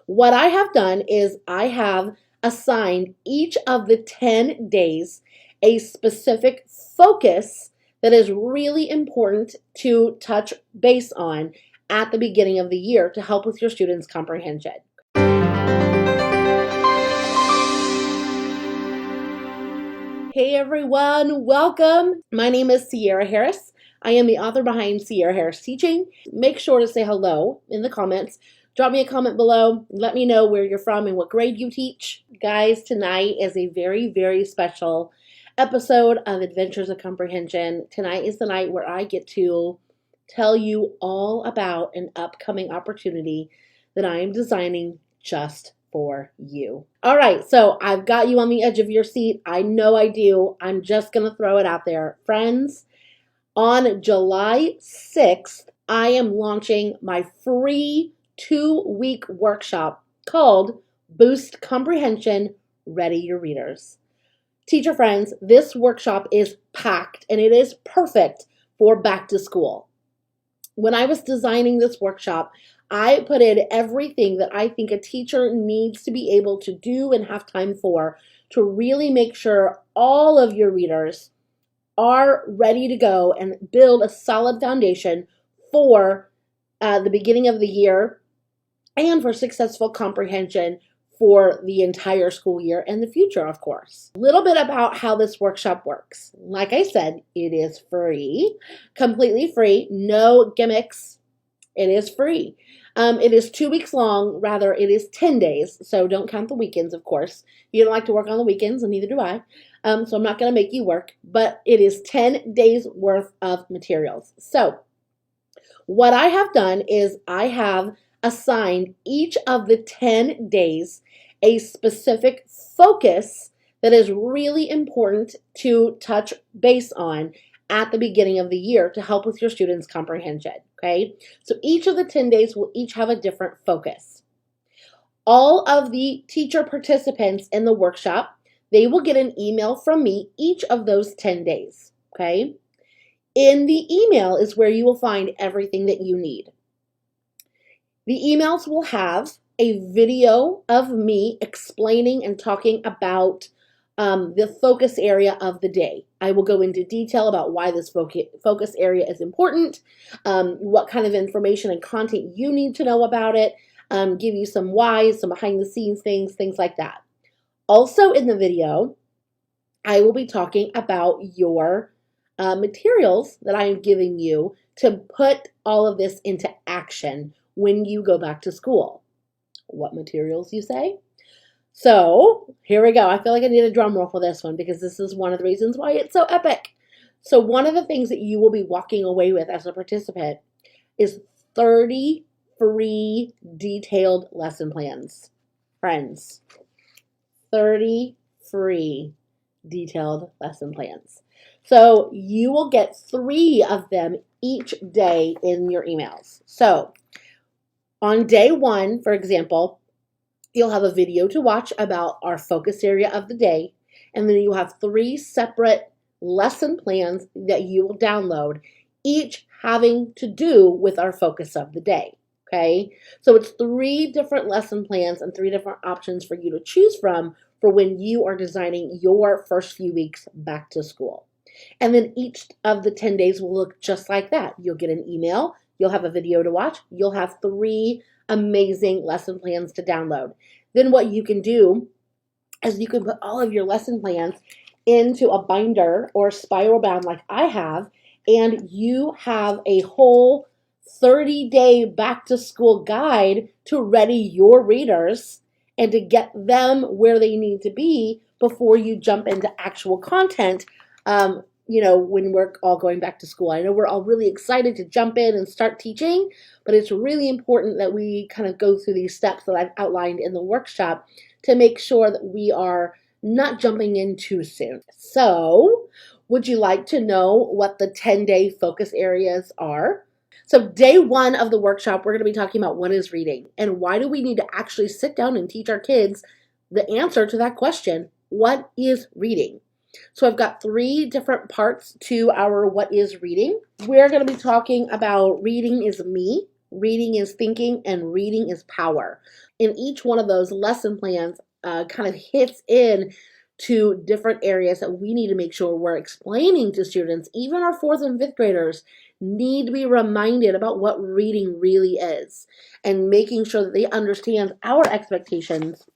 What I have done is I have assigned each of the 10 days a specific focus that is really important to touch base on at the beginning of the year to help with your students' comprehension. Hey everyone, welcome. My name is Ciera Harris. I am the author behind Ciera Harris Teaching. Make sure to say hello in the comments. Drop me a comment below. Let me know where you're from and what grade you teach. Guys, tonight is a very, very special episode of Adventures of Comprehension. Tonight is the night where I get to tell you all about an upcoming opportunity that I am designing just for you. All right, so I've got you on the edge of your seat. I know I do. I'm just going to throw it out there. Friends, on July 6th, I am launching my free 2-week workshop called Boost Comprehension, Ready Your Readers. Teacher friends, this workshop is packed and it is perfect for back to school. When I was designing this workshop, I put in everything that I think a teacher needs to be able to do and have time for to really make sure all of your readers are ready to go and build a solid foundation for the beginning of the year and for successful comprehension for the entire school year and the future, of course. A little bit about how this workshop works. Like I said, it is free, completely free, no gimmicks. It is free. It is 2 weeks long, rather it is 10 days, so don't count the weekends, of course. You don't like to work on the weekends, and neither do I, so I'm not going to make you work, but it is 10 days worth of materials. So what I have done is I have assigned each of the 10 days a specific focus that is really important to touch base on at the beginning of the year to help with your students' comprehension, okay? So each of the 10 days will each have a different focus. All of the teacher participants in the workshop, they will get an email from me each of those 10 days, okay? In the email is where you will find everything that you need. The emails will have a video of me explaining and talking about the focus give of the day. I will go into detail about why this focus area is important, what kind of information and content you need to know about it, give you some whys, some behind the scenes things like that. Also in the video, I will be talking about your materials that I am giving you to put all of this into action when you go back to school. What materials, you say? So here we go. I feel like I need a drum roll for this one because this is one of the reasons why it's so epic. So one of the things that you will be walking away with as a participant is 30 free detailed lesson plans. Friends, 30 free detailed lesson plans. So you will get 3 of them each day in your emails. So on day 1, for example, you'll have a video to watch about our focus area of the day, and then you'll have 3 separate lesson plans that you will download, each having to do with our focus of the day, okay? So it's 3 different lesson plans and 3 different options for you to choose from for when you are designing your first few weeks back to school. And then each of the 10 days will look just like that. You'll get an email, you'll have a video to watch, you'll have 3 amazing lesson plans to download. Then what you can do is you can put all of your lesson plans into a binder or spiral bound like I have, and you have a whole 30-day back to school guide to ready your readers and to get them where they need to be before you jump into actual content when we're all going back to school. I know we're all really excited to jump in and start teaching, but it's really important that we kind of go through these steps that I've outlined in the workshop to make sure that we are not jumping in too soon. So, would you like to know what the 10-day focus areas are? So day 1 of the workshop, we're going to be talking about what is reading and why do we need to actually sit down and teach our kids the answer to that question, what is reading? So I've got 3 different parts to our what is reading. We're going to be talking about reading is me, reading is thinking, and reading is power. And each one of those lesson plans kind of hits in to different areas that we need to make sure we're explaining to students. Even our 4th and 5th graders need to be reminded about what reading really is and making sure that they understand our expectations.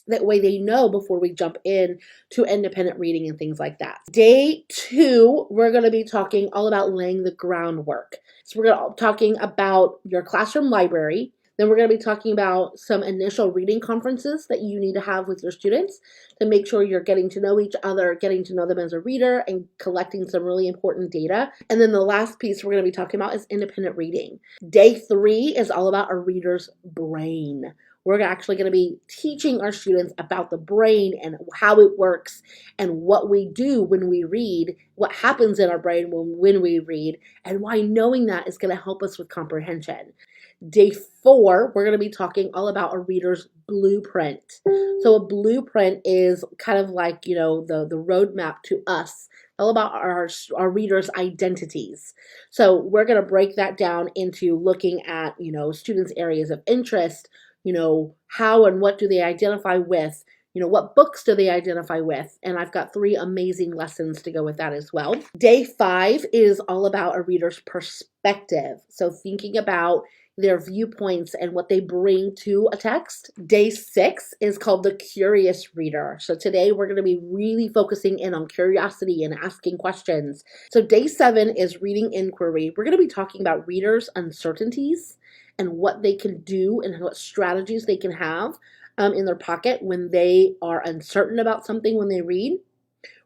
That way they know before we jump in to independent reading and things like that. Day 2, we're going to be talking all about laying the groundwork. So we're going to be talking about your classroom library. Then we're going to be talking about some initial reading conferences that you need to have with your students to make sure you're getting to know each other, getting to know them as a reader, and collecting some really important data. And then the last piece we're going to be talking about is independent reading. Day 3 is all about a reader's brain. We're actually going to be teaching our students about the brain and how it works and what we do when we read, what happens in our brain when we read, and why knowing that is going to help us with comprehension. Day 4, we're going to be talking all about a reader's blueprint. So a blueprint is kind of like, the roadmap to us, all about our readers' identities. So we're going to break that down into looking at, students' areas of interest, how and what do they identify with, what books do they identify with? And I've got 3 amazing lessons to go with that as well. Day 5 is all about a reader's perspective. So thinking about their viewpoints and what they bring to a text. Day 6 is called the curious reader. So today we're going to be really focusing in on curiosity and asking questions. So day 7 is reading inquiry. We're going to be talking about readers' uncertainties and what they can do and what strategies they can have in their pocket when they are uncertain about something when they read.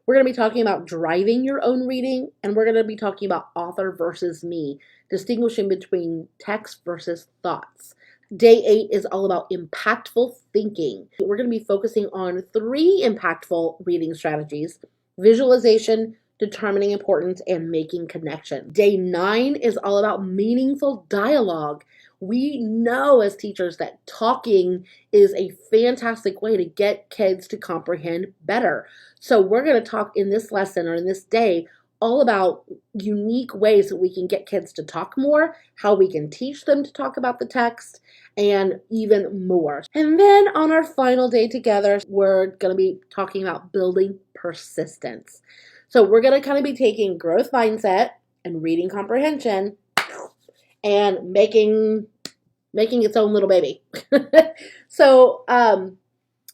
We're going to be talking about driving your own reading, and we're going to be talking about author versus me, distinguishing between text versus thoughts. Day 8 is all about impactful thinking. We're going to be focusing on 3 impactful reading strategies: visualization, determining importance, and making connection. Day 9 is all about meaningful dialogue. We know as teachers that talking is a fantastic way to get kids to comprehend better. So we're going to talk in this lesson or in this day all about unique ways that we can get kids to talk more, how we can teach them to talk about the text, and even more. And then on our final day together, we're going to be talking about building persistence. So we're going to kind of be taking growth mindset and reading comprehension and making its own little baby. So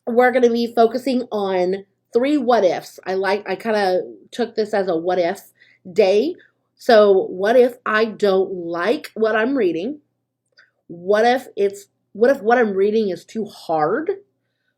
we're going to be focusing on 3 what ifs. I kind of took this as a what if day. So what if I don't like what I'm reading? What if what I'm reading is too hard?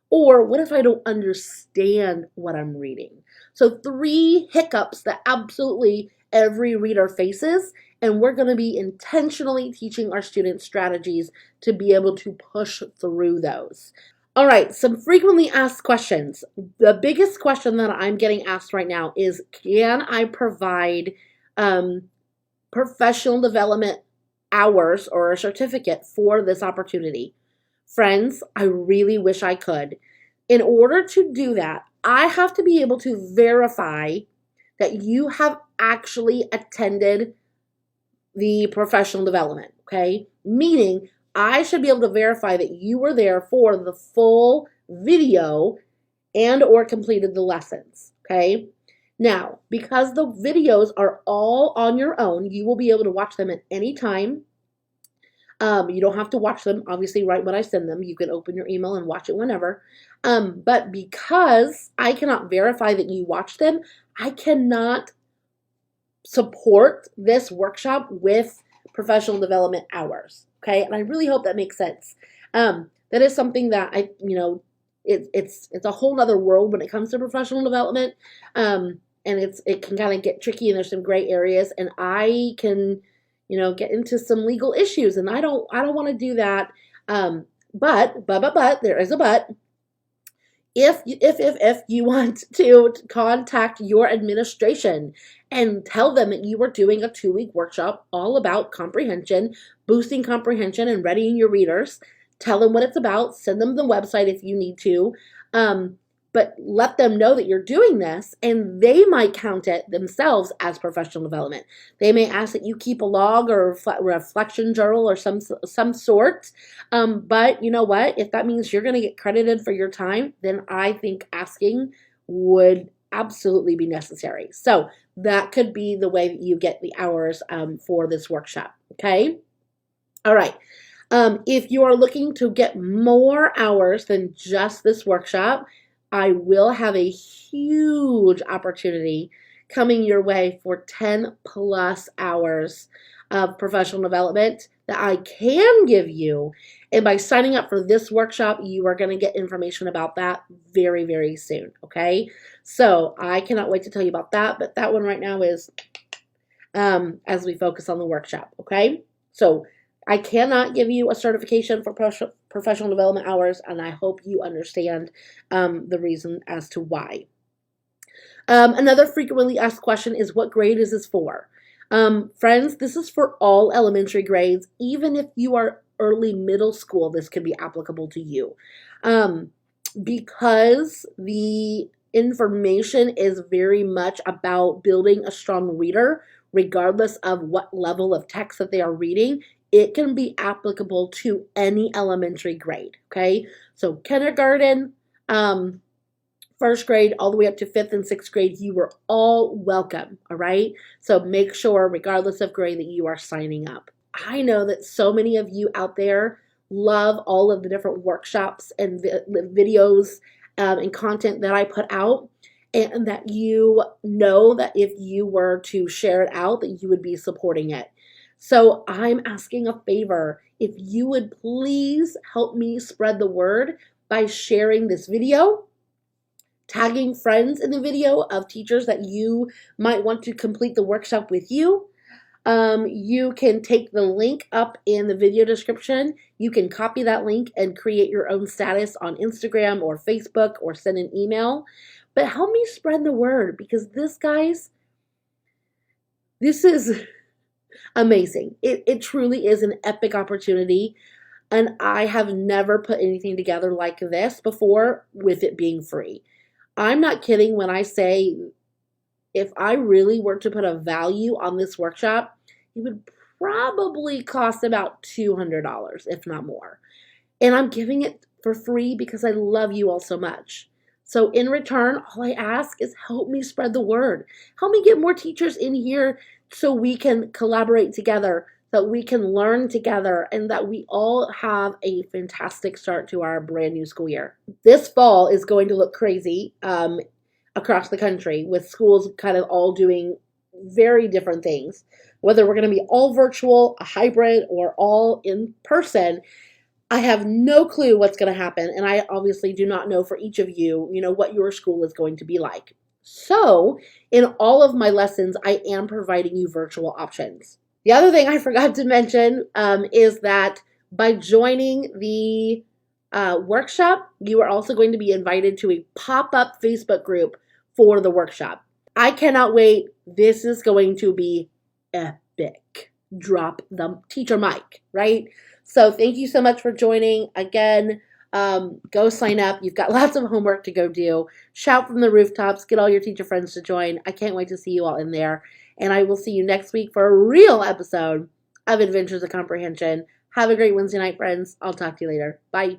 Or what if I don't understand what I'm reading? So 3 hiccups that absolutely every reader faces, and we're going to be intentionally teaching our students strategies to be able to push through those. All right, some frequently asked questions. The biggest question that I'm getting asked right now is, can I provide professional development hours or a certificate for this opportunity? Friends, I really wish I could. In order to do that, I have to be able to verify that you have actually attended the professional development, okay? Meaning, I should be able to verify that you were there for the full video and or completed the lessons, okay? Now, because the videos are all on your own, you will be able to watch them at any time. You don't have to watch them, obviously, right when I send them. You can open your email and watch it whenever. But because I cannot verify that you watched them, I cannot support this workshop with professional development hours. Okay, and I really hope that makes sense. That is something that it's a whole other world when it comes to professional development, and it can kind of get tricky, and there's some gray areas, and I can get into some legal issues, and I don't want to do that. But there is a but. If you want to contact your administration and tell them that you are doing a 2-week workshop all about comprehension, boosting comprehension and readying your readers, tell them what it's about, send them the website if you need to. but let them know that you're doing this, and they might count it themselves as professional development. They may ask that you keep a log or a reflection journal or some sort. But you know what? If that means you're going to get credited for your time, then I think asking would absolutely be necessary. So that could be the way that you get the hours for this workshop. Okay. All right. If you are looking to get more hours than just this workshop, I will have a huge opportunity coming your way for 10 plus hours of professional development that I can give you. And by signing up for this workshop, you are going to get information about that very, very soon. Okay. So I cannot wait to tell you about that. But that one right now is as we focus on the workshop. Okay. So I cannot give you a certification for professional development hours, and I hope you understand the reason as to why. Another frequently asked question is, what grade is this for? Friends, this is for all elementary grades. Even if you are early middle school, this could be applicable to you. Because the information is very much about building a strong reader, regardless of what level of text that they are reading, it can be applicable to any elementary grade, okay? So kindergarten, first grade, all the way up to 5th and 6th grade, you are all welcome, all right? So make sure, regardless of grade, that you are signing up. I know that so many of you out there love all of the different workshops and videos and content that I put out, and that you know that if you were to share it out, that you would be supporting it. So I'm asking a favor. If you would please help me spread the word by sharing this video, tagging friends in the video of teachers that you might want to complete the workshop with you. You can take the link up in the video description. You can copy that link and create your own status on Instagram or Facebook or send an email. But help me spread the word, because this, guys, this is amazing. It truly is an epic opportunity, and I have never put anything together like this before with it being free. I'm not kidding when I say if I really were to put a value on this workshop, it would probably cost about $200, if not more. And I'm giving it for free because I love you all so much. So in return, all I ask is help me spread the word. Help me get more teachers in here so we can collaborate together, that we can learn together, and that we all have a fantastic start to our brand new school year. This fall is going to look crazy across the country, with schools kind of all doing very different things. Whether we're going to be all virtual, a hybrid, or all in person, I have no clue what's going to happen, and I obviously do not know for each of you, what your school is going to be like. So, in all of my lessons, I am providing you virtual options. The other thing I forgot to mention is that by joining the workshop, you are also going to be invited to a pop-up Facebook group for the workshop. I cannot wait. This is going to be epic. Drop the teacher mic, right? So thank you so much for joining. Again, go sign up. You've got lots of homework to go do. Shout from the rooftops. Get all your teacher friends to join. I can't wait to see you all in there. And I will see you next week for a real episode of Adventures of Comprehension. Have a great Wednesday night, friends. I'll talk to you later. Bye.